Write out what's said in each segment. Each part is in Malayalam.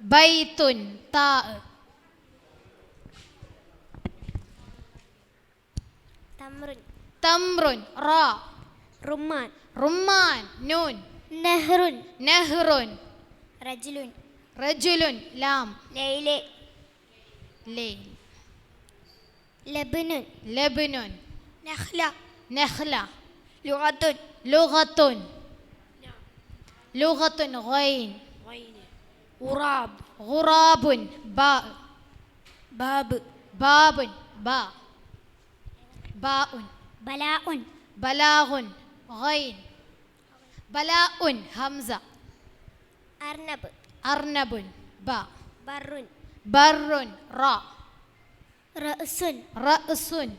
ബൈത്തുൻ താ. തമ്രുൻ തമ്രുൻ റാ. റുമ്മാൻ റുമ്മാൻ നൂൻ. നെഹ്റുൻ നെഹ്റുൻ. റജുലുൻ റജുലുൻ ലാം. ലൈലെ ലൈൽ. ലബ്നുൻ ലബ്നുൻ. നഖ്ല നഖ്ല. ലുഗത്തുൻ ലുഗത്തുൻ. ലുഗത്തുൻ ഗൈൻ. ഉറാബ് ഗുറാബുൻ ബാ. ബാബ് ബാബുൻ ബാ. ബാഉൻ. ബലാഉൻ ബലാഗുൻ ഗൈൻ. ബലാഉൻ ഹംസ. അർനബ് അർനബുൻ ബാ. ബറുൻ ബറുൻ റാ. റഅസുൻ റഅസുൻ.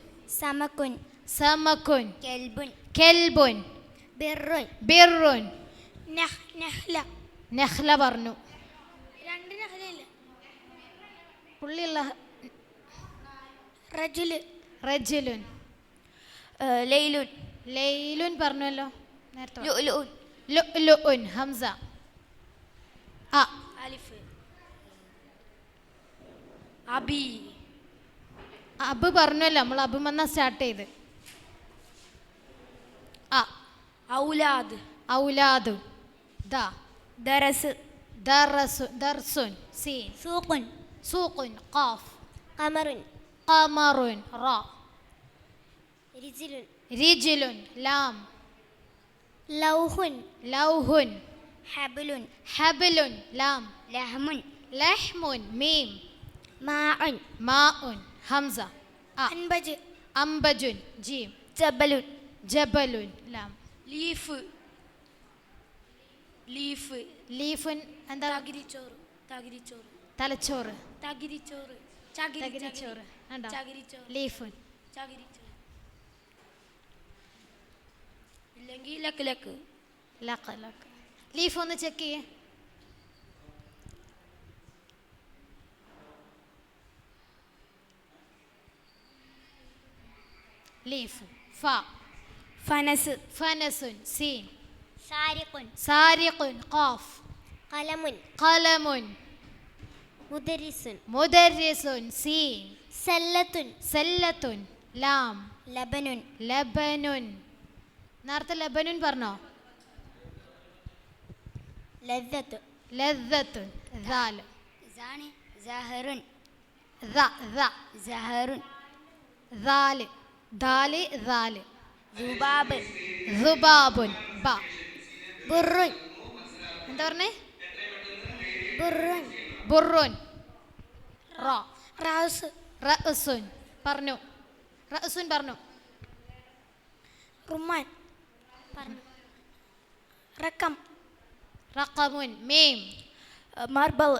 സമകുൻ സമകുൻ. കെൽബുൻ കെൽബുൻ. ബിറുൻ ബിറുൻ. നഖ്ല നഖ്ല പറഞ്ഞു. രണ്ട് നഖ്ലയില്ല. പുള്ളിയുള്ള റജുല് റജുലുൻ. ലൈലുൻ ലൈലുൻ പറഞ്ഞല്ലോ നേരത്തെ. ലുഅ്ലുഉൻ ലുഅ്ലുഉൻ ഹംസ. അ. അലിഫ് അബി അബ് പറഞ്ഞല്ലോ നമ്മൾ. അബുമെന്ന സ്റ്റാർട്ട് ചെയ്ത്. അ. ഔലാദ് ഔലാദു ദ. ദറസ് ദറസു ദർസുൻ സീൻ. സൂഖുൻ സൂഖുൻ ഖാഫ്. ഖമറുൻ ഖമറുൻ റാ. റിജ്ലുൻ റിജ്ലുൻ ലാം. ലൗഹുൻ ലൗഹുൻ. ഹബ്ലുൻ ഹബ്ലുൻ ലാം. ലഹ്മുൻ ലഹ്മുൻ മീം. മാഉൻ മാഉൻ ഹംസ. അ. അൻബജ് അംബജുൻ ജീം. ജബലുൻ ജബലുൻ ലാം. ലീഫ് ലീഫ് ലീഫുൻ എന്താ? തകിരിച്ചോറ് തകിരിച്ചോറ് തലച്ചോറ്. തകിരിച്ചോറ് തകിരിച്ചോറ് ഉണ്ടോ? ചകിരിച്ചോറ് ലീഫുൻ. ചകിരിച്ചോറ് ഇല്ലെങ്കിൽ luck luck luck luck. Leaf ഒന്ന് ചെക്ക് ചെയ്യേ. ലീഫ് ഫ. ഫനസ് ഫനസുൻ സീൻ. സാരിഖുൻ സാരിഖുൻ ഖാഫ്. ഖലമുൻ ഖലമുൻ. മുദരിസുൻ മുദരിസുൻ സീൻ. സല്ലത്തുൻ സല്ലത്തുൻ ലാം. ലബനുൻ ലബനുൻ. നേരത്തെ ലബനുൻ പറഞ്ഞോ? ലദ്ദത്ത് ലദ്ദത്തുൻ ദാൽ. സാനി സഹറുൻ ദ ദ. സഹറുൻ ദാൽ. ദാല് ദാല്. ദുബാബ് ദുബാബുൻ ബ. ബുറുൻ എന്താ പറഞ്ഞേ? ബുറുൻ ബുറുൻ റാ. റാസ് റഅസുൻ പറഞ്ഞു. റഅസുൻ പറഞ്ഞു. റുമാൻ പറഞ്ഞു. റക്കം റഖമുൻ മീം. മർബൽ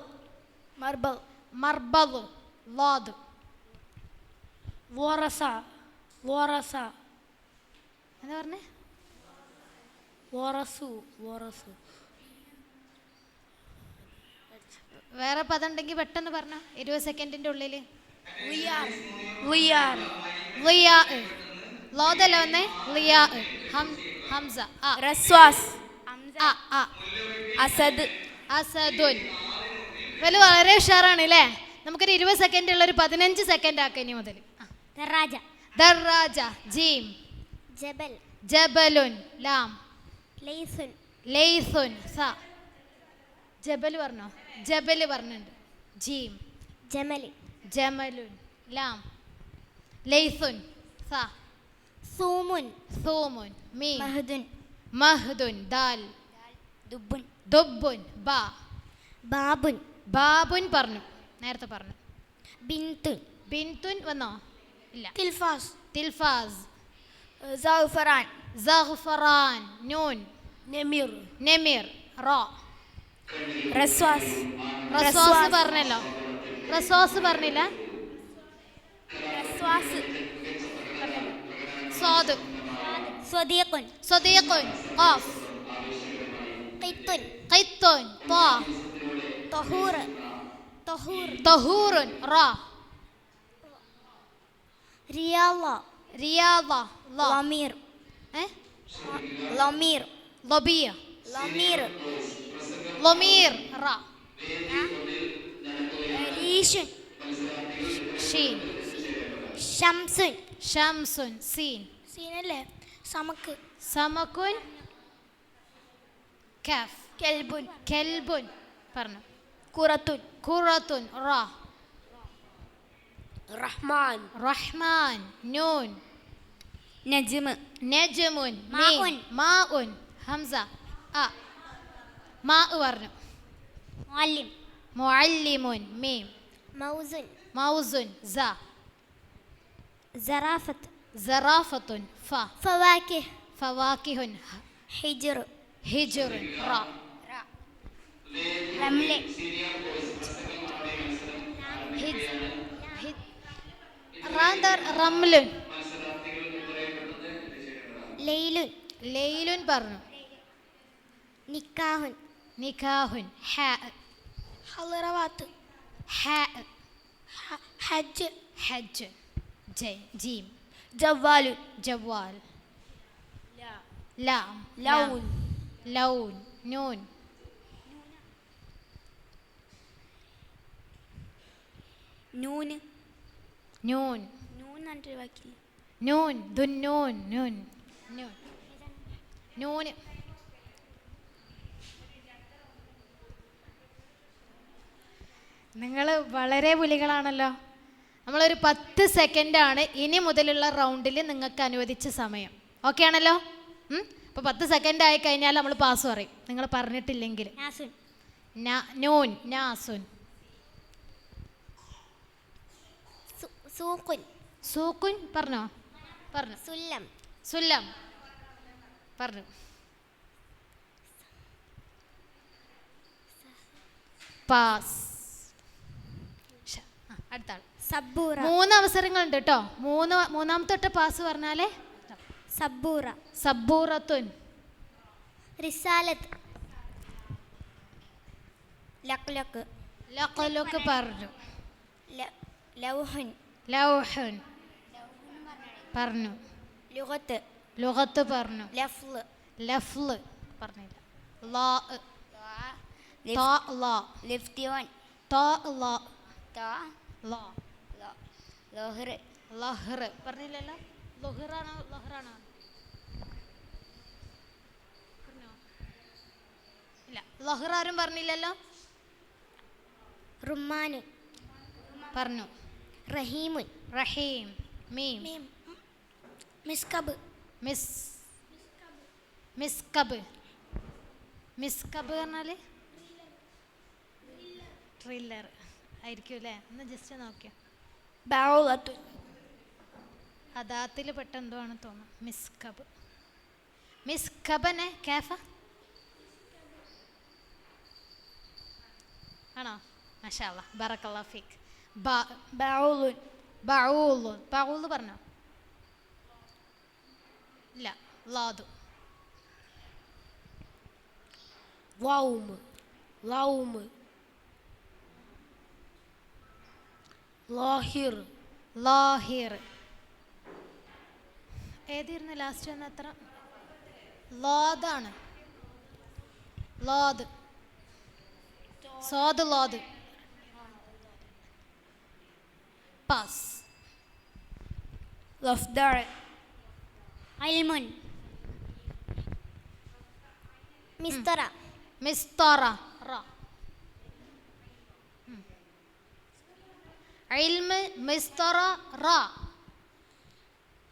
മർബൽ മർബദ് ലാദ്. വറസ വറസ എന്താ പറഞ്ഞേ? വറസു വറസു വേറെ പദം ഉണ്ടെങ്കിൽ പെട്ടെന്ന് പറഞ്ഞോ. 20 സെക്കൻഡിന്റെ ഉള്ളിൽ. ലിയാർ ലിയാർ ലിയാ. ലോദല്ല വന്നേ. ലിയാ ഹംസ. അ. റസ്വാസ് അ അ. അസദ് അസദുൻ. ഇവര് വളരെ ഉഷാറാണ് അല്ലേ? നമുക്കൊരു 20 സെക്കൻഡ് ഉള്ള ഒരു 15 സെക്കൻഡ് ആക്കാം ഇനി മുതൽ. ദറാജ ദറാജ ജീം. ജബൽ ജബലുൻ ലാം. ലൈസുൻ ലൈസുൻ സ. ജബൽ പറഞ്ഞോ? ജബൽ പറഞ്ഞിട്ടുണ്ട്. ജീം. ജമൽ ജമലുൻ ലാം. ലൈസുൻ സ. സൂമുൻ സൂമുൻ മീം. മഹദുൻ മഹ്ദുൻ ദാൽ. ദുബുൻ ദുബുൻ ബ. ബാബുൻ ബാബുൻ പറഞ്ഞു. നേരത്തെ പറഞ്ഞു. ബിന്തുൻ ബിൻതുൻ വന്നോ? ഇല്ല. തിൽഫാസ് തിൽഫാസ്. സൗഫറാൻ സഗ്ഫറാൻ നൂൻ. നെമിർ നെമിർ റാ. റസ്വാസ് റസ്വാസ് പറഞ്ഞല്ലോ. റസ്വാസ് പറഞ്ഞില്ല. റസ്വാസ് സ്വാദ്. സ്വദീഖുൻ സ്വദീഖുൻ ഖാഫ്. ഖിത്തുൻ ഖിത്തുൻ ത്വാ. തഹൂർ തഹൂർ തഹൂറുൻ റാ. റിയാള റിയാദ ലാ. ലമീർ ഏ? ലമീർ ലബിയ. ലമീർ ലമീർ റാ. ലീഷുൻ ഷീൻ. ഷംസുൻ ഷംസുൻ സീൻ. സീനല്ലേ സമക്ക് സമക്കുൻ കാഫ്. കെൽബുൻ കെൽബുൻ പറഞ്ഞു. കുറത്തുൻ ഖുറത്തുൻ റാ. റഹ്മാൻ റഹ്മാൻ നൂൻ. നജ്മ് നജ്മുൻ മാഉൻ. മീം. മാഉൻ ഹംസ അ. മാ പറഞ്ഞു. മുഅല്ലിം മുഅല്ലിമുൻ മീം. മൗസുൻ മൗസുൻ സ. സറാഫത്ത് സറാഫത്തുൻ ഫ. ഫവാക്കിഹ് ഫവാക്കിഹുൻ ഹിജ്ർ ഹിജ്റുൻ റാ. റംല് റംലുൻ. ലൈലുൻ ലൈലുൻ പറഞ്ഞു. നിക്കാഹുൻ നിക്കാഹുൻ ഹ. ഹളറവാത്ത് ഹ. ഹജ്ജ് ഹജ്ജ് ജീം. ജവ്വാലുൻ ജവാൽ. ലാം. ലൗൻ ലൗൻ നൂൻ. നൂന് നൂൻ. നൂൻ എന്നിട്ടൊരു വാക്കില്ല നൂൻ ദുന്നൂൻ നൂൻ. നൂൻ നൂന്. നിങ്ങൾ വളരെ പുലികളാണല്ലോ. നമ്മളൊരു 10 സെക്കൻഡാണ് ഇനി മുതലുള്ള റൗണ്ടിൽ നിങ്ങൾക്ക് അനുവദിച്ച സമയം. ഓക്കെ ആണല്ലോ? അപ്പോൾ 10 സെക്കൻഡ് ആയി കഴിഞ്ഞാൽ നമ്മൾ പാസ് പറയും, നിങ്ങൾ പറഞ്ഞിട്ടില്ലെങ്കിൽ. നാസുൻ നൂൻ നാസുൻ. സൂഖുൻ സൂക്കുൻ പറഞ്ഞോ? പറഞ്ഞു. സുല്ലം സുല്ലം പറഞ്ഞു. പാസ്. അടുത്ത ആൾ. സബ്ബൂറ 3 അവസരങ്ങളുണ്ട് കേട്ടോ. മൂന്നാമത്തെ തൊട്ട് പാസ് പറഞ്ഞാലേ. സബ്ബൂറ സബ്ബൂറത്തുൻ. റിസാലത്ത് ലഖ്ലഖ് ലഖ്ലഖ് പറഞ്ഞു. ലൗഹുൻ ലൗഹുൻ പറഞ്ഞു. ലുഗത്ത് ലുഗത്ത് പറഞ്ഞു. ലഫ്ള് ലഫ്ള് പറഞ്ഞില്ല. ലാ. താ ലാ. ലിഫ്തിയോൻ താ ലാ. താ ലാ. ലഹ്ർ ലഹ്ർ പറഞ്ഞില്ലല്ലോ. ലഹ്റാണോ ലഹ്റാണോ? പറഞ്ഞോ? ഇല്ല. ലഹ്ർ ആരും പറഞ്ഞില്ലല്ലോ. റുമ്മാന് പറഞ്ഞു. റഹീമുൻ റഹീം മീം. മിസ്കബ് മിസ്കബ്. മിസ്കബ് പറഞ്ഞാൽ ട്രില്ലർ ആയിരിക്കും അല്ലേ? ഒന്ന് ജസ്റ്റ് നോക്കിയോ. ബൗലത്തുൻ അദാത്തിൽ പെട്ട എന്തോ ആണ് തോന്നുന്നു. മിസ്കബ്. മിസ്കബനെ കാഫ ആണോ? മാഷാ അല്ലാഹ് ബറക്കല്ലാഹു ഫീക്ക്. ബൗലുൻ ബഊല്. ബഊല് പറഞ്ഞോ? ഇല്ല. ലാദു. വൗം ലൗം ലാഹിർ ലാഹിർ. ഏതായിരുന്നു ലാസ്റ്റ് വന്ന അത്ര? ലാദാണ്. ലാദ്. സ്വാദ് ലാദ്. പാസ്. ലഫ്ദഅ ഇൽമുൻ മിസ്തറ മിസ്തറ റ. ഇൽമ് മിസ്തറ റ.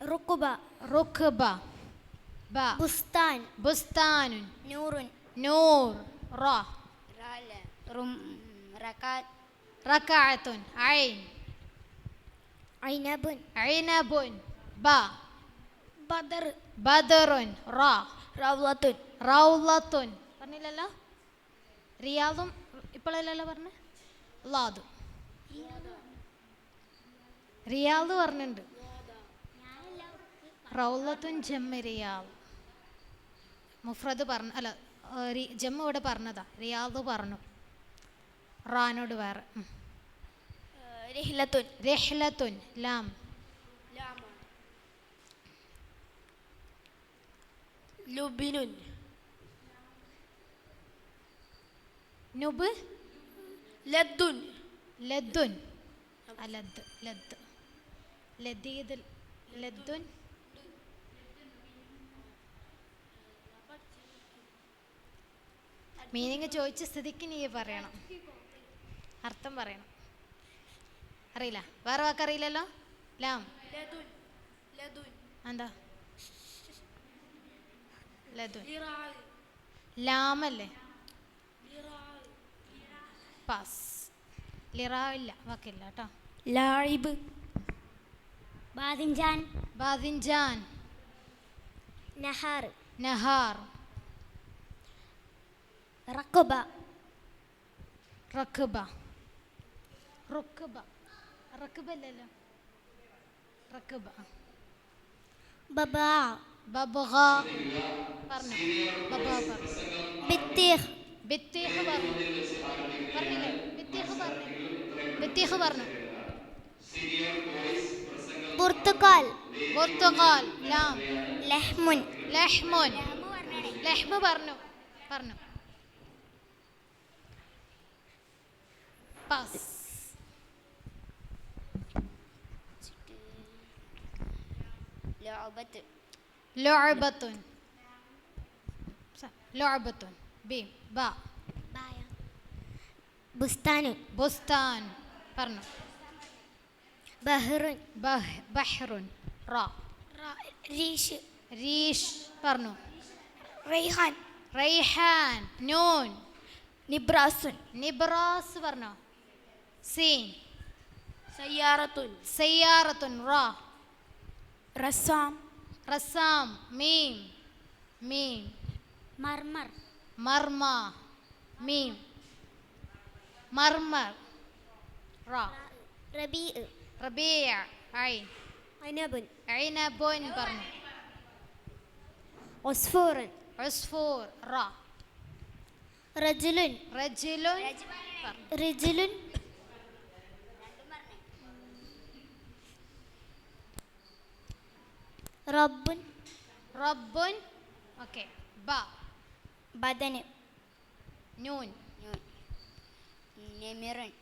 റുക്ബ റുക്ബ ബ. ബുസ്താൻ ബുസ്താനുൻ. നൂറുൻ നൂർ റ. റകാത്ത് റകഅത്തുൻ ഐൻ. ഐനബുൻ ഐനബുൻ ബ. ബദർ ബദറുൻ റ. റൗലത്തുൻ റൗലത്തുൻ പറഞ്ഞില്ലല്ലോ. റിയാദും ഇപ്പോഴല്ലല്ലോ പറഞ്ഞ. ലാദ്. റിയാദ് പറഞ്ഞിട്ടുണ്ട്. റൗലത്തുൻ ജമ്മ് റിയാദ്. മുഫ്രദ് പറഞ്ഞ അല്ല, ജമ്മ് ഇവിടെ പറഞ്ഞതാ. റിയാദ് പറഞ്ഞു. റാനോട് വേറെ. റിഹ്ലത്തുൻ രഹ്ലത്തുൻ ലാം. ലുബിനുൻ നുബ് ലദ്ദുൻ ലദ്ദുൻ ലദ് ലദ് ലദീദ് ലദ്ദുൻ മീനിങ് ചോദിച്ച സ്ഥിതിക്ക് നീ പറയണം, അർത്ഥം പറയണം. അറിയില്ല? വേറെ വാക്കറിയില്ലല്ലോ? ലാം എന്താ? ലദുൻ ലാമല്ലേ? പാസ്. ലിറാ ഇല്ല, വാക്കില്ല കേട്ടോ. ലായിബ് ബാദിൻജാൻ ബാദിൻജാൻ നഹാർ നഹാർ റഖബ റഖബ റുഖബ റഖബല്ലല്ലോ, റഖബ. ബബാ ബബ്ഗ പറഞ്ഞു, ബബ്ഗ പറഞ്ഞു. ബിത്തീഖ് ബിത്തീഖ് പറഞ്ഞു, പറഞ്ഞില്ലേ? ബിത്തീഖ് പറഞ്ഞു, ബിത്തീഖ് പറഞ്ഞു. പുർത്തുകാൽ പോർത്തുഗാൽ ലാം ലഹ്മുൻ ലഹ്മുൻ ലഹ്മ് പറഞ്ഞു, പറഞ്ഞു. പാസ്. ലഅബത്ത് ലഅബത്തുൻ ലഅബത്തുൻ ബീം ബാ ബായ ബുസ്താനുൻ ബുസ്താൻ പറഞ്ഞു. ബഹ്റുൻ ബഹ്റുൻ റാ റീഷ് റീഷ് പറഞ്ഞു. റൈഹാൻ റൈഹാൻ നൂൻ നിബ്രാസുൻ നിബ്രാസ് പറഞ്ഞു. സീൻ സയ്യാറത്തുൻ സയ്യാറത്തുൻ റാ റസാം റസാം മീം മീം മർമർ മർമ മീം മർമർ റാ റബീ റബീഅ ഐൻ അനബുൻ ഐനബുൻ പറഞ്ഞു. ഉസ്ഫൂറൻ ഉസ്ഫൂർ റാ റജുലുൻ റജുലുൻ റിജുലുൻ റബ്ബുൻ റബ്ബുൻ ഓക്കെ. ബ ബദന് നൂൻ നെമിറൻ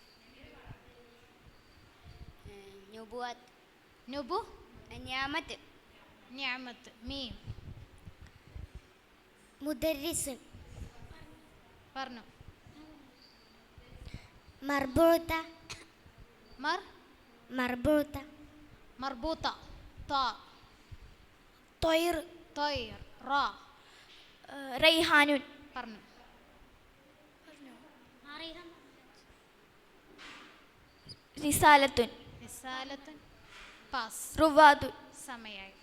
നുബുവത്ത് നുബു നിയാമത്ത് നിഅമത്ത് മീം മുദർരിസുൻ പറഞ്ഞു. മർബൂത്ത മർ മർബൂത്ത മർബൂത്ത താ തൊയർ തൊയ്ർ റാ റൈഹാനുൻ പറഞ്ഞു. റിസാലത്തുൻ റിസാലത്തുൻ പാസ്. റുവാദുൻ സമയായി.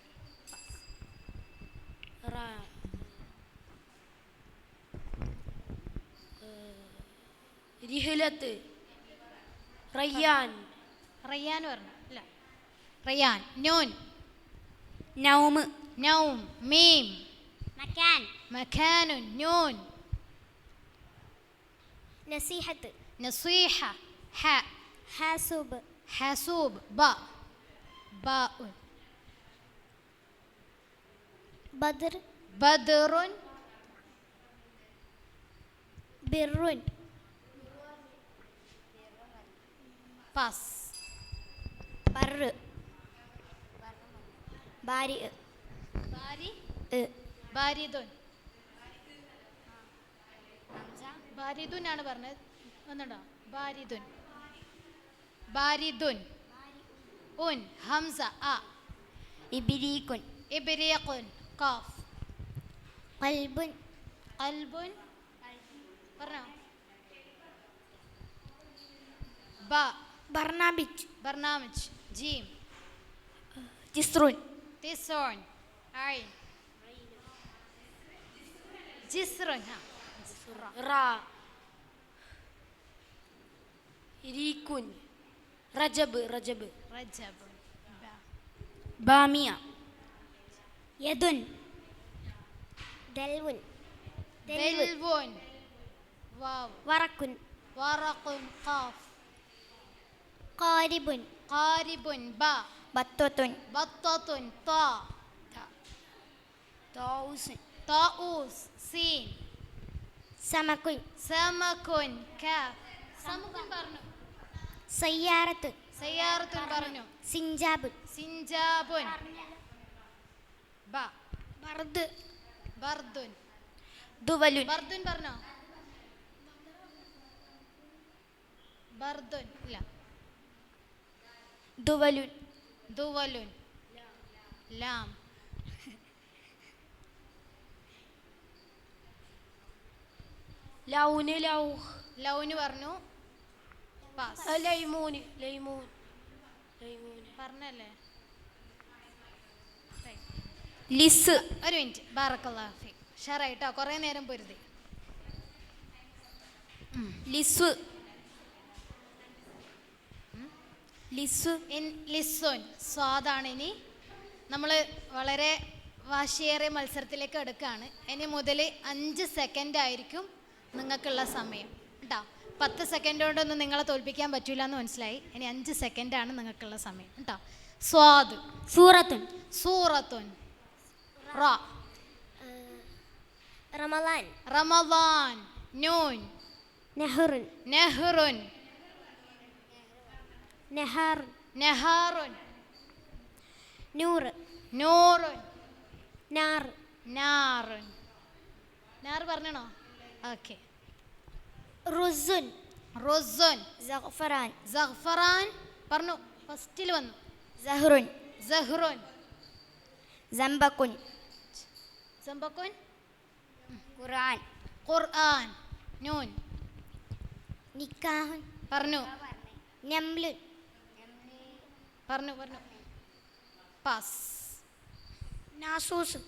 റിഹലത്ത് റയ്യാൻ റയ്യാൻ പറഞ്ഞു. അല്ല റയ്യാൻ നൂൻ നൗമ് നൗം മീം മക്കാൻ മക്കാനുൻ നൂൻ നസീഹത്ത് നസീഹ ഹ ഹാസുബ് ഹസൂബ് ബ ബാഉൻ ബദർ ബദറുൻ ബിറുൻ പാസ്. ബർറ് ബാരി ബാരി ബാരിദുൻ ബാരിദുൻ ആണ് പറഞ്ഞത്. ഒന്നുണ്ടോ? ബാരിദുൻ ബാരിദുൻ ഉൻ ഹംസ അ ഇബിരീക്കുൻ ഇബ്രീഖുൻ ഖാഫ് ഖൽബുൻ ഖൽബുൻ പറഞ്ഞോ. ബ ബർനാബിജ് ബർനാമിജ് ജീം ജിസ്റുൻ തിസ്ഉൻ ഐൻ ജിസ്റുൻ റാ ഇരീക്കുൻ റജബ് റജബ് റജബ് ബാമിയ യദുൻ ദൽവുൻ ദൽവുൻ വാവ് വറക്കുൻ വറഖുൻ ഖാഫ് ഖാരിബുൻ ഖാരിബുൻ ബ ബത്വത്തുൻ ബത്തത്തുൻ താ തൗസുൻ താഊസ് സീൻ സമക്കുൻ സമകുൻ കാഫ് സമകുൻ സയ്യാറത്ത് സയ്യാറത്തുൻ പറഞ്ഞു. സിഞ്ചാബ് സിഞ്ചാബുൻ. ബ. ബർദ് ബർദുൻ. ദുവലുൻ ബർദുൻ പറഞ്ഞോ? ബർദുൻ ഇല്ല. ദുവലുൻ ദുവലുൻ. ലാം. ലൗന് ലൗഹ് ലൗന് പറഞ്ഞു. പാസ്. ലൈമൂന് ലൈമൂൻ ലൈമൂന് പറഞ്ഞല്ലേ? ലിസ് ഒരു മിനിറ്റ്. ബാറക്കല്ലാഹു ഫീക്. ഷറായിട്ടോ, കുറേ നേരം പൊരുതി. ലിസ് ലിസ് ലിസ്സോൻ. സ്വാദാണ്. ഇനി നമ്മൾ വളരെ വാശിയേറിയ മത്സരത്തിലേക്ക് എടുക്കുകയാണ്. ഇനി മുതൽ 5 സെക്കൻഡ് ആയിരിക്കും നിങ്ങൾക്കുള്ള സമയം കേട്ടോ. 10 സെക്കൻഡ് കൊണ്ടൊന്നും നിങ്ങളെ തോൽപ്പിക്കാൻ പറ്റൂല എന്ന് മനസ്സിലായി. ഇനി 5 സെക്കൻഡാണ് നിങ്ങൾക്കുള്ള സമയം കേട്ടോ. സ്വാദ്. സൂറത്തുൻ സൂറത്തുൻ. റ. റമളാൻ റമളാൻ. നൂൻ. നെഹ്റുൻ നെഹ്റുൻ. നെഹാർ നെഹാറുൻ. നൂർ നൂറുൻ. നാർ നാറുൻ. നാർ പറഞ്ഞണോ? ഓക്കെ. റുസുൻ റുസുൻ. സഗ്ഫറാൻ സഗ്ഫറാൻ പറഞ്ഞു. ഫസ്റ്റിൽ വന്നു. സഹ്റുൻ സഹ്റുൻ. സമ്പക്കുൻ സമ്പക്കുൻ. ഖുർആൻ ഖുർആൻ. നൂൻ നിക്കാഹുൻ പറഞ്ഞു. നംലുൻ പറഞ്ഞു പറഞ്ഞു. പാസ്. നാസൂസ്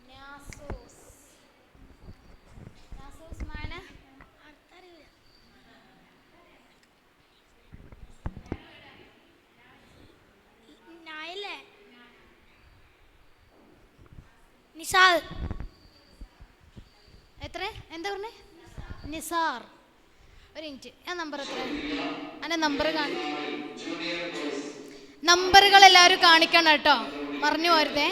നാസൂസ്. നാസൂസ് മാന നായല്ലേ നിസാൽ എത്ര? എന്താ പറഞ്ഞേ? നിസാർ. ഒരു മിനിറ്റ്. ആ നമ്പർ എത്ര? അതിൻ്റെ നമ്പർ കാണിക്കും. നമ്പറുകൾ എല്ലാവരും കാണിക്കണം കേട്ടോ, മറിഞ്ഞു പോരുതേ.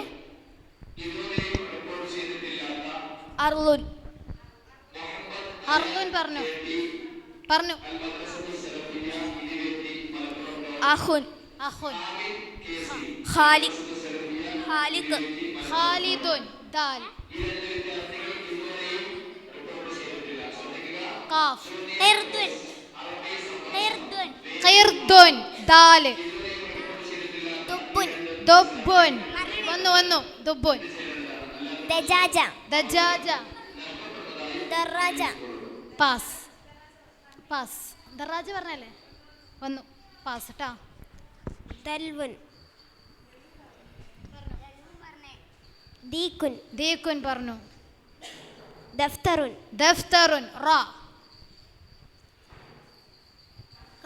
അർലുൻ അർലുൻ പറഞ്ഞു. പറഞ്ഞു. അഹുൻ അഹുൻ. ഖാലിഖ് ഖാലിഖ് ഖാലിദുൻ. ദാൽ. ഖാഫ്. ഖിർദുൻ ഖിർദുൻ ഖിർദുൻ. ദാൽ. ദുബുൻ ദുബുൻ. വന്നു വന്നു. ദുബുൻ. ദജാജ ദജാജ. ദറാജ പാസ്. പാസ്. ദറാജ പറഞ്ഞല്ലേ? വന്നു. പാസ് കേട്ടോ. ദൽവുൻ ദീകുൻ ദീക്കുൻ പറഞ്ഞു. ദഫ്തറുൻ ദഫ്തറുൻ. റ.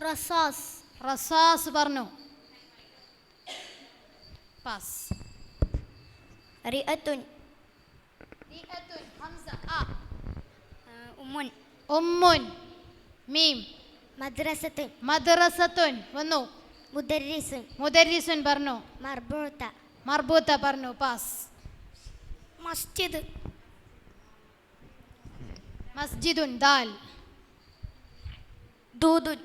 റസാസ് റസാസ് പറഞ്ഞു. പാസ്. റിഅത്തുൻ റിഅത്തുൻ. ഹംസ. ആ. ഉമ്മുൻ ഉമ്മുൻ. മീം. മദ്രസത്തുൻ മദ്രസത്തുൻ. വന്നു. മുദർരിസുൻ മുദരിസുൻ പറഞ്ഞു. മർബൂത്ത മർബൂത്ത പറഞ്ഞു. പാസ്. മസ്ജിദ് മസ്ജിദുൻ. ദാൽ. ദൂദുൻ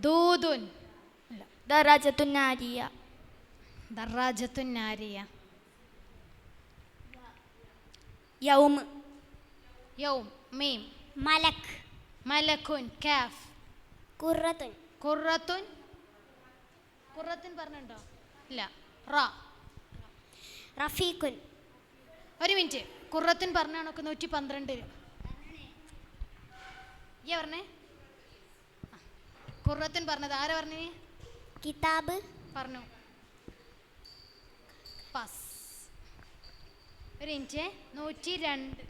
ദൂദുൻ. ഇല്ല. ദറാജത്തുൻ നാരിയ ദറാജത്തുൻ നാരിയ. യൗം യൗം. മീം. മലക് മലക്കുൻ. കാഫ്. ഖുറത്തുൻ ഖുറത്തുൻ. ഖുറത്തുൻ പറഞ്ഞുണ്ടോ? ഇല്ല. റ. റഫീഖുൻ ഒരു മിനിറ്റ്. ഖുറത്തുൻ പറഞ്ഞാണോ? 112. ഈ പറഞ്ഞേ. ഖുറത്തുൻ പറഞ്ഞത് ആരാ പറഞ്ഞു? കിതാബ് പറഞ്ഞു. പാസ്. ഒരു മിനിറ്റ്. 102.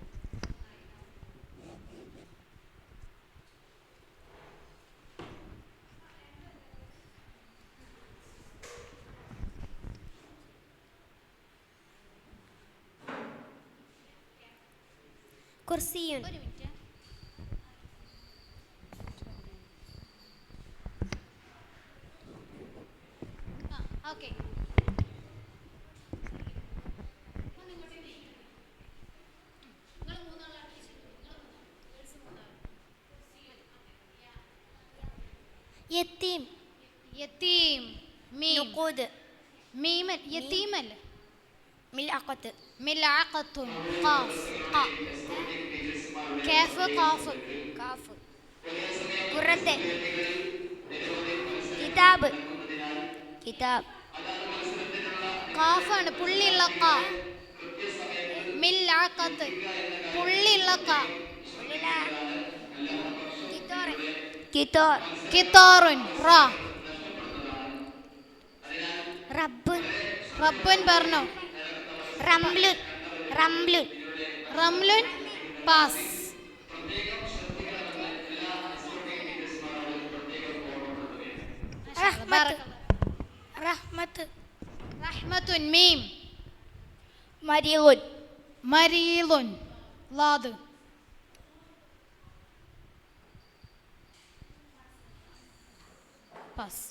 കുർസിയുൻ ഒരു മിനിറ്റ്. ഓക്കെ. യത്തീം യതീം മീം നുഖൂദ് മീം യതീമല്ല മിൽഅഖത്ത് മിൽഅഖത്തുൻ ഖാഫ് ഖ കാഫ് ഖാഫ് കാഫ് ഖുറത്തൻ കിതാബ് കിതാബ് ഖാഫാണ് പുള്ളിയുള്ള ഖ മിൽഅഖത്ത് പുള്ളിയുള്ള ഖ കിതാർ കിതാറുൻ റ റബ്ബുൻ റബ്ബുൻ പറഞ്ഞോ റംലുൻ റംലുൻ റംലുൻ പാസ് റഹ്മത്ത് റഹ്മത്തുൻ മീം മരിയുൻ മരീലുൻ ലാദ് പാസ്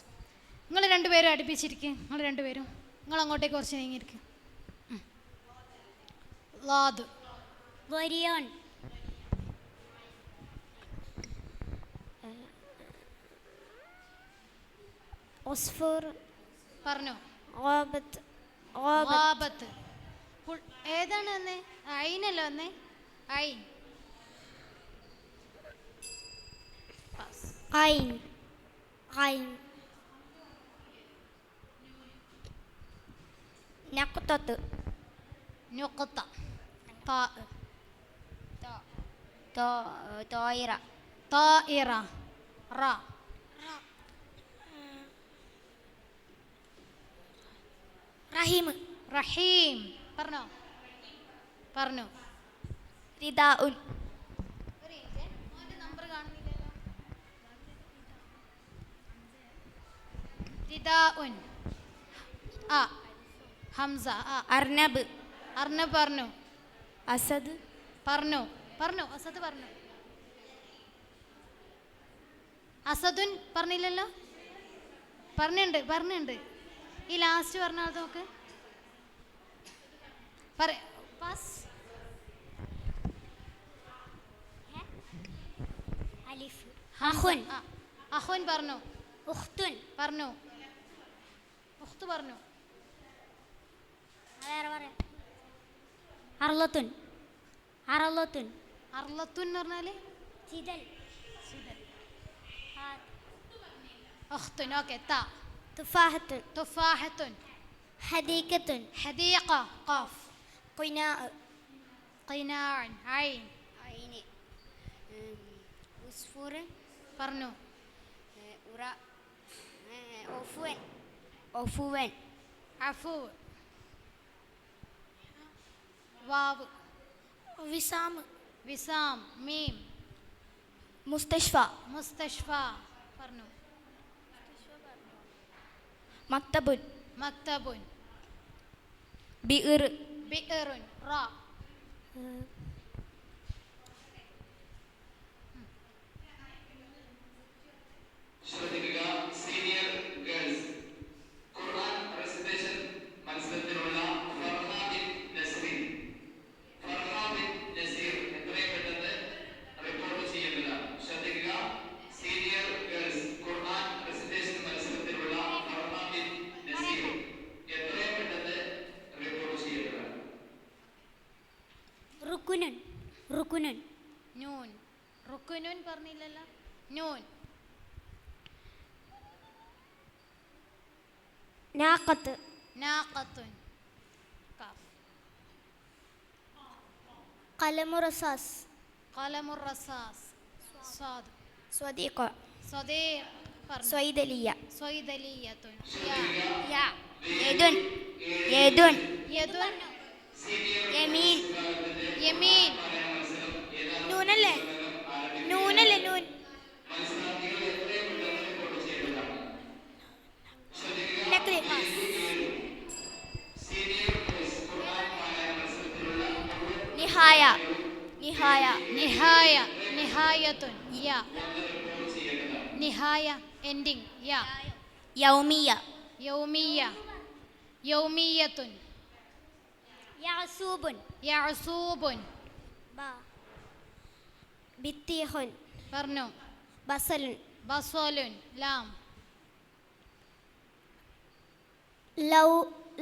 നിങ്ങൾ രണ്ടുപേരും അടുപ്പിച്ചിരിക്കും നിങ്ങൾ രണ്ടുപേരും നിങ്ങൾ അങ്ങോട്ടേക്ക് കുറച്ച് നീങ്ങിയിരിക്കും ലാദ് വരിയോൻ ഒസ്ഫോർ പറഞ്ഞോ ഗാബത്ത് ഗാബത്ത് ഏതാണ് വന്നേ ഐനല്ലോ വന്നേ ഐൻ പാസ് ഐൻ ഐൻ നഖ്തത്ത് നുഖ്ത താ തോയിറ തായിറ റ റഹീം റഹീം പറഞ്ഞോ പറഞ്ഞോ റിദാഉൻ നമ്പർ കാണുന്നില്ലല്ലോ റിദാഉൻ ആ ഹംസ ആ അർനബ് അർണബ് പറഞ്ഞു അസദ് പറഞ്ഞു പറഞ്ഞു അസദ് പറഞ്ഞു അസദുൻ പറഞ്ഞില്ലല്ലോ പറഞ്ഞിട്ടുണ്ട് ഈ ലാസ്റ്റ് പറഞ്ഞ ആൾ നോക്ക് പാസ് അലിഫ് അഖുൻ അഹുൻ പറഞ്ഞു ഉഖ്തുൻ പറഞ്ഞു ഉഖ്തു പറഞ്ഞു വേറെ പറയാം അർലത്തുൻ അർലത്തുൻ അർലത്തുൻ എന്ന് പറഞ്ഞാൽ ചിതൽ ഉഖ്തുൻ ഓക്കെ താ തുഫാഹത്തുൻ തുഫാഹത്തുൻ ഹദീഖത്തുൻ ഹദീഖ ഖാഫ് ഖിനാ ഖിനാഅൻ ഐൻ ഐനി ഉസ്ഫൂർ പറഞ്ഞു ഉറ ഒഫുവൻ ഒഫുവൻ അഫു വാവ് വിസാം വിസാം മീം മുസ്തഷ്ഫ മുസ്തഷ്ഫ പറഞ്ഞു മക്തബുൻ മക്തബുൻ ബിഇർ ബിഇറുൻ റ ശ്രദ്ധിക്കുക സീനിയർ ഗേൾസ് ഖുർആൻ റെസിറ്റേഷൻ മത്സരത്തിലുള്ള ഫർഹ ബിൻ നസീർ എത്രയും പെട്ടെന്ന് റിപ്പോർട്ട് ചെയ്യേണ്ടതാണ്. ശ്രദ്ധിക്കുക സീനിയർ ഗേൾസ് ഖുർആൻ റെസിറ്റേഷൻ മത്സരത്തിലുള്ള ഫർഹ ബിൻ നസീർ എത്രയും പെട്ടെന്ന് റിപ്പോർട്ട് ചെയ്യേണ്ടതാണ്. റുക്കുനുൻ റുക്കുനുൻ നൂൻ റുക്കുനുൻ പറഞ്ഞില്ലല്ലോ നൂൻ നാഖത്ത് നാഖത്തുൻ കാഫ് ഖലമു റസാസ് ഖലമുർ റസാസ് സ്വാദ് സ്വദീഖ സ്വദീഖ് പറഞ്ഞു സ്വൈദലിയ സ്വൈദലിയത്തുൻ യാ യദുൻ യദുൻ യദുൻ യമീൻ യമീൻ നൂനല്ലേ നൂനല്ലേ നൂൻ നക്രി നിഹായ നിഹായ നിഹായ നിഹായത്തുൻ യാ നിഹായ എൻഡിങ് യാ യൗമിയ യൗമിയ യൗമിയത്തുൻ യാസൂബുൻ യഅസൂബുൻ ബ ബിത്തീഹുൻ പറഞ്ഞു ബസലുൻ ബസോലുൻ ലാം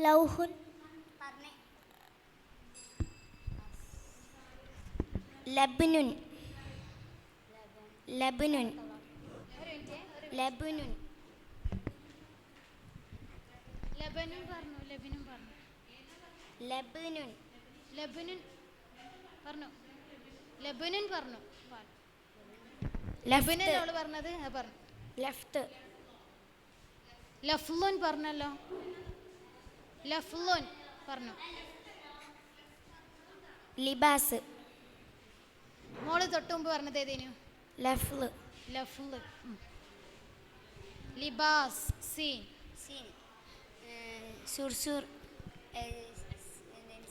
ലൗഹുൻ ലബ്നുൻ ലബ്നുൻ ലബ്നുൻ ലബനുൻ പറഞ്ഞു ലബിനും പറഞ്ഞു ലബ്നുൻ ലബനുൻ പറഞ്ഞു ലബനുൻ പറഞ്ഞു ലെഫ്റ്റ് ലബനുൻ അവള് പറഞ്ഞത് പറഞ്ഞു ലെഫ്റ്റ് ലഫ്ലുൻ പറഞ്ഞല്ലോ ലഫ്ലുൻ പറഞ്ഞു ലിബാസ് മോള് തൊട്ട് മുമ്പ് പറഞ്ഞത് ഏതേനു ലഫ്ല് ലഫ്ല് ലിബാസ് സീൻ സീൻ സുർസുർ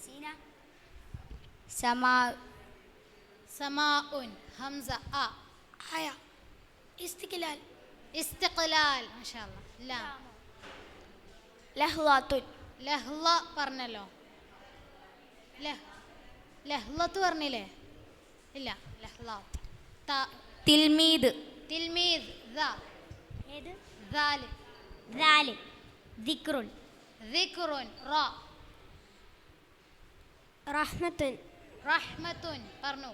സീന സമാ സമാഉൻ ഹംസ ആ ആയ ഇസ്തിഖ്ലാൽ ഇസ്തിഖ്ലാൽ മാഷാ അല്ലാഹ് ലാം ലഹ്വാത്തുൻ ലഹ്ല പറഞ്ഞല്ലോ ലഹ്ലത്ത് പറഞ്ഞില്ലേ ഇല്ല ലഹ്ലാത്ത് തിൽമീദ് തിൽമീദ് ഏത് ദാൽ ദാല് ദിക്റുൻ ദിക്റുൻ റാ റഹ്മത്തുൻ റഹ്മത്തുൻ പറഞ്ഞു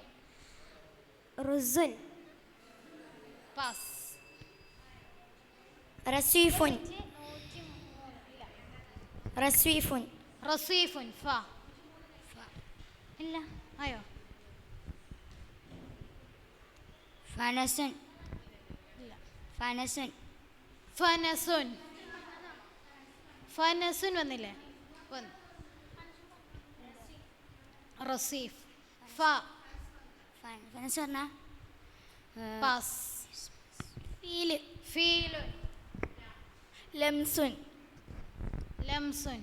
റുസുൻ പാസ് റസീഫുൻ റസീഫുൻ റസീഫുൻ ഫ ഇല്ല ആയോ ഫനസുൻ ഇല്ല ഫനസുൻ ഫനസുൻ ഫനസുൻ വന്നില്ലേ വന്നു റസീഫ് ഫ ഫനസ് പറഞ്ഞ പാസ് ഫീല് ഫീലുൻ ലംസുൻ ലംസുൻ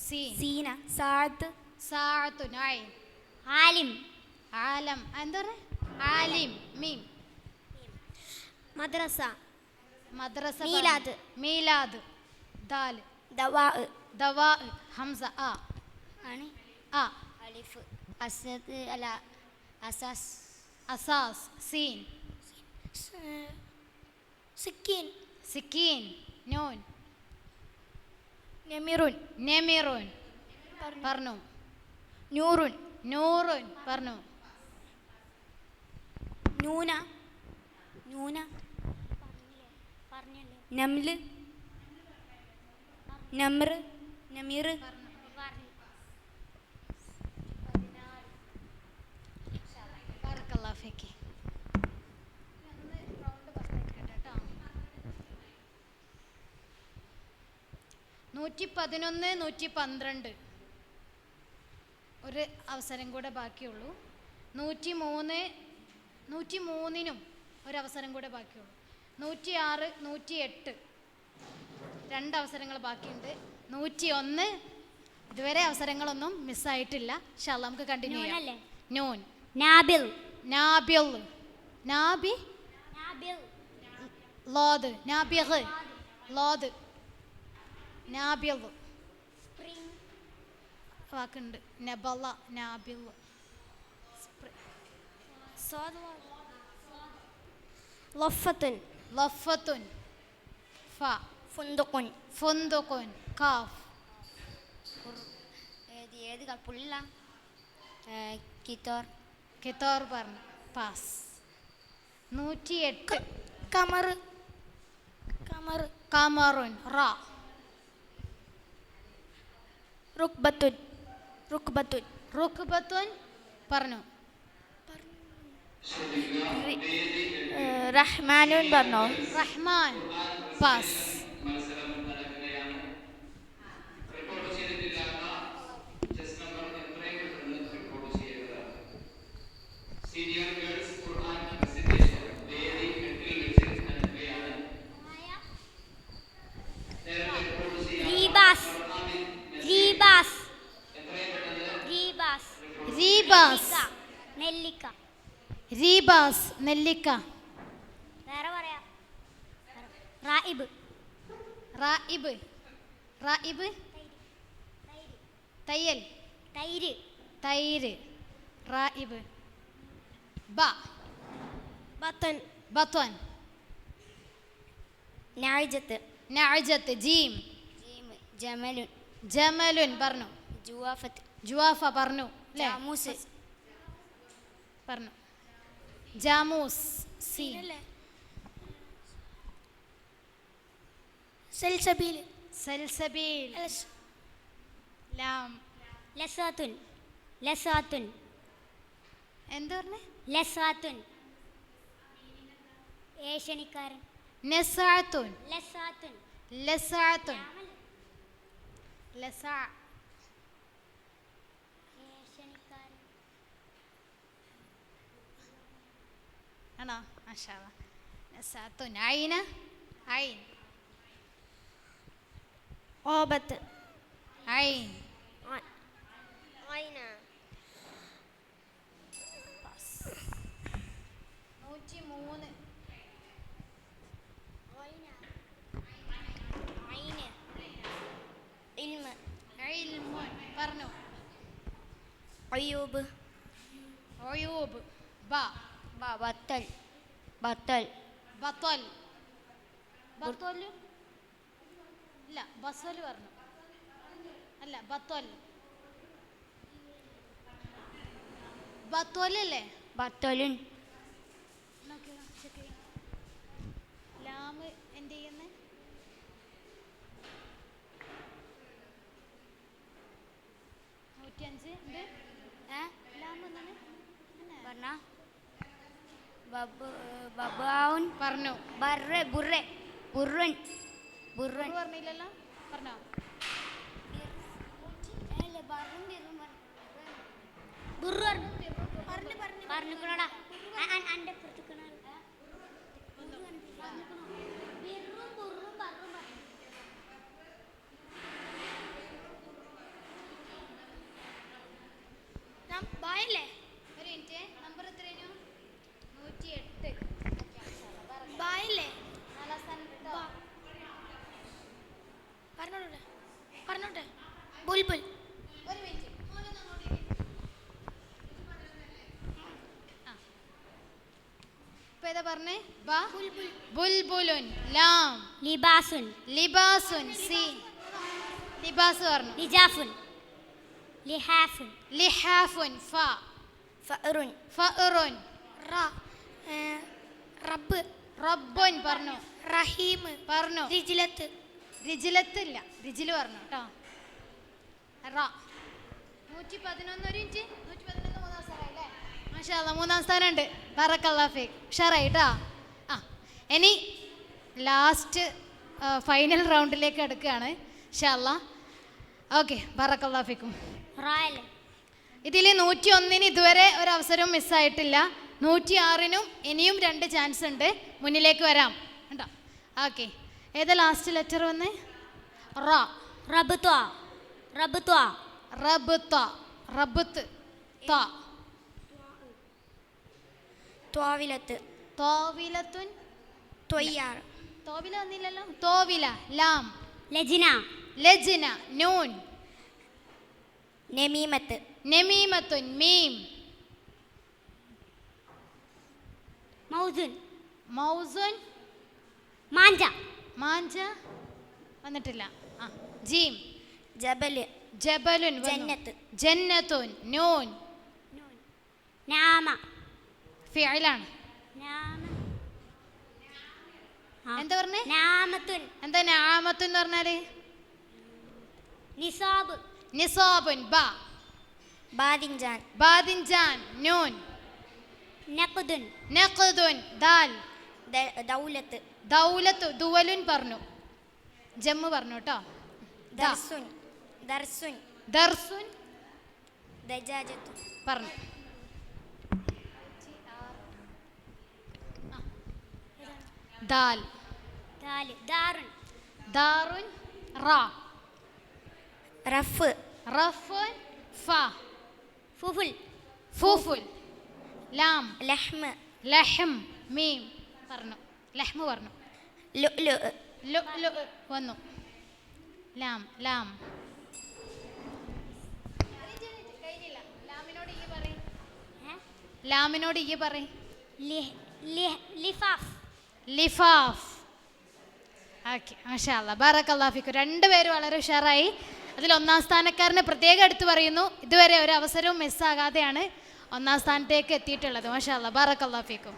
സീൻ സീന സാദ് സാഅത്തുൻ ഐൻ ആലിം ആലം എന്താ പറയുക ആലിം മീം മദ്രസ മദ്രസ മീലാദ്. മീലാദ് ദാൽ ദവാ ദവാ ഹംസ ആ ആണ് ആ അലിഫ് അസദ് അല്ല അസാസ് അസാസ് സീൻ സിക്കീൻ സിക്കീൻ നൂൻ നെമിറുൻ നെമിറുൻ പറഞ്ഞു നൂറുൻ നൂറുൻ പറഞ്ഞു നൂന നൂന നംല് നമ്ര നമീർ ബാറക്കല്ലാഹു ഫീക്ക്. 111 112 ഒരു അവസരം കൂടെ ബാക്കിയുള്ളൂ. 103 103നും ഒരവസരം കൂടെ ബാക്കിയുള്ളൂ. 106 108 രണ്ട് അവസരങ്ങൾ ബാക്കിയുണ്ട്. 101 ഇതുവരെ അവസരങ്ങളൊന്നും മിസ്സായിട്ടില്ല. ഇൻഷാ അല്ലാഹ് നമുക്ക് കണ്ടിന്യൂ ചെയ്യാം. നൂൻ നാബിൽ നാബിൽ നാബി നാബിൽ ലോദ് നാബിഗ് ലോദ് നാബിൽ സ്പ്രിംഗ് വാക്കുണ്ട്. നബല നാബിൽ ലഫത്തുൻ ലഫത്തുൻ ഫ ഫുന്ദുഖുൻ ഫുന്ദുഖുൻ കാഫ് ഏത് പുള്ള കിത്തോർ കിത്തോർ പറഞ്ഞു പാസ്. 108 കമർ കമർ കമറുൻ റാ റുക്ബത്തുൻ റുക്ബത്തുൻ റുക്ബത്തുൻ പറഞ്ഞു. റഹ്മാനുൻ പറഞ്ഞോ റഹ്മാൻ പാസ്. മത്സരം നടക്കുകയാണ്. റിപ്പോർട്ട് ചെയ്തിട്ടില്ലാത്ത ചെസ് നമ്പർ എത്രയും പെട്ടെന്ന് റിപ്പോർട്ട് ചെയ്യേണ്ടതാണ്. സീനിയർ ഗേൾസ് ഖുർആൻ റെസിറ്റേഷൻ വേദി 8-ൽ വെച്ച് നടക്കുകയാണ്. നേരത്തെ റിപ്പോർട്ട് ചെയ്യാൻ റീബാസ് റീബാസ് റീബാസ് റീബാസ് നെല്ലിക്ക റീബാസ് നെല്ലിക്ക. വേറെ പറയാം റായിബ് റായിബ് റായിബ് തയ്യൽ തൈര് തൈര് റായിബ്. ബ ബത്തൻ ബത്വൻ നായിജത്ത്. നഅജത്ത്. ജീം. ജമലുൻ. ജമലുൻ പറഞ്ഞു. ജുവാഫത്ത്. ജുവാഫ പറഞ്ഞു. ജാമൂസ്. പറഞ്ഞു. ജാമൂസ്. സി. സൽസബീൽ. സൽസബീൽ. ലാം. ലസാത്തുൻ. ലസാത്തുൻ. എന്താ പറഞ്ഞേ? ലസാത്തുൻ. ഏഷ്യനിക്കാരൻ. നസാഅത്തുൻ. ലസാത്തുൻ. ലസാഅത്തുൻ. ലസാ. ഏഷ്യനിക്കാരൻ. ആണോ? മാഷാ അല്ലാ. നസാഅത്തുൻ. ഐന. ഐൻ. ഓബത്ത്. ഐൻ. ഐന. 103. ഇൽമുൻ. പറഞ്ഞു. അയ്യൂബ്. ഒയൂബ്. ബ. ബത്തൽ. ബത്തൽ. ബത്തൽ. ബത്തല്. ഇല്ല, ബസല് പറഞ്ഞു. അല്ല, ബത്തൽ. ബത്തോലല്ലേ? ബത്തലുൻ. ലാമ് എന്ത് ചെയ്യുന്നത്? പറഞ്ഞു. ബർറെ. ബുർറെ. ബുർറൻ. ബുർറൻ. പറഞ്ഞില്ലല്ലോ. പറഞ്ഞോ? ഒരു മിനിറ്റ്. നമ്പർ എത്രയായിരുന്നു? 108. നാലാം സ്ഥാനം കേട്ടോ. പറഞ്ഞോട്ടെ. ബുൽബുൽ. ഒരു മിനിറ്റ്. ഇപ്പൊ ഏതാ പറഞ്ഞേ? ബുൽബുലുൻ. ലാം. ലിബാസുൻ. ലിബാസുൻ. സി. ലിബാസ് പറഞ്ഞു. ലിജാഫുൻ. ലിഹാഫുൻ. ലിഹാഫുൻ. ഫ. ഫഅറുൻ. ഫഅറുൻ. റബ്ബ്. റബ്ബുൻ പറഞ്ഞു. റഹീം. പറഞ്ഞു. റിജിലത്ത്. റിജിലത്ത് ഇല്ല, റിജില് പറഞ്ഞു കേട്ടോ. റ. 111. ഒരു മിനിറ്റ്. 111 മൂന്നാം സ്ഥാനമായില്ലേ? മാഷാ അല്ലാ, മൂന്നാം സ്ഥാനം ഉണ്ട്. ബറക്കല്ലാഹു ഫീക്. ഉഷാറായി കേട്ടോ. ആ, ഇനി ലാസ്റ്റ് ഫൈനൽ റൗണ്ടിലേക്ക് എടുക്കുകയാണ് ഇൻഷാ അല്ലാ. ഓക്കെ, ബറക്കല്ലാഹു ഫീക്കും. ഇതിൽ 101 ഇതുവരെ ഒരു അവസരവും മിസ്സായിട്ടില്ല. 106 ഇനിയും 2 ചാൻസ് ഉണ്ട്. മുന്നിലേക്ക് വരാം കേട്ടോ. ഓക്കെ, ഏതാ ലാസ്റ്റ് ലെറ്റർ വന്നേ? റ. റബ്ത്വ. റബ്ത്വ. റബ്ത. റബ്ത്ത്. ത. ത്വാവിലത്ത്. തോവിലത്തുൻ. ത്വയ്യാർ. തോവില വന്നില്ലല്ലോ. തോവില. ലാം. ലജ്ന. ലജ്ന. നൂൻ. നമീമത്ത്. നമീമത്തുൻ. മീം. മൗസുൻ. മൗസുൻ. മാഞ്ച. മാഞ്ച വന്നിട്ടില്ല. ആ, ജീം. ജബല്. ജബലുൻ. ജന്നത്ത്. ജന്നത്തുൻ. നൂൻ. നാമ. ഫിഅലാണ്. എന്താ പറഞ്ഞേ? നാമത്തുൻ. എന്താ നാമത്തുൻ എന്ന് പറഞ്ഞാല്? നിസാബ്. നിസാബുൻ. ബ. ബാദിൻജാൻ. ബാദിൻജാൻ. നൂൻ. നഖ്ദുൻ. നഖ്ദുൻ. ദാൽ. ദൗലത്ത്. ദൗലത്ത്. ദുവലുൻ പറഞ്ഞു. ജമ്മു പറഞ്ഞു കേട്ടോ. ദർസുൻ. ദർസുൻ. ദർസുൻ. ദജാജത്തു പറഞ്ഞു. ദാൽ. ദാൽ. ദാറുൻ. ദാറുൻ. റാ. റഫ്. റഫുൻ. ഫ. ഫുഫുൽ. ഫുഫുൽ. ലാം. ലഹ്മ്. ലഹം. മീം പറഞ്ഞു. ലഹ്മ് പറഞ്ഞു. ലുഅ്ലു. ലുഅ്ലു വന്നു. ലാം. ലാം. ലാമിനോട് ഈ പറയും. ലിഫാഫ്. ലിഫാഫ്. ഓക്കെ, മാഷാ അല്ലാ, ബാറക്കല്ലാഹു ഫീക്കും. രണ്ടുപേരും വളരെ ഉഷാറായി. അതിൽ ഒന്നാം സ്ഥാനക്കാരനെ പ്രത്യേകം എടുത്തു പറയുന്നു. ഇതുവരെ ഒരു അവസരവും മിസ്സാകാതെയാണ് ഒന്നാം സ്ഥാനത്തേക്ക് എത്തിയിട്ടുള്ളത്. മാഷാ അല്ലാ, ബാറക്കല്ലാഹു ഫീക്കും.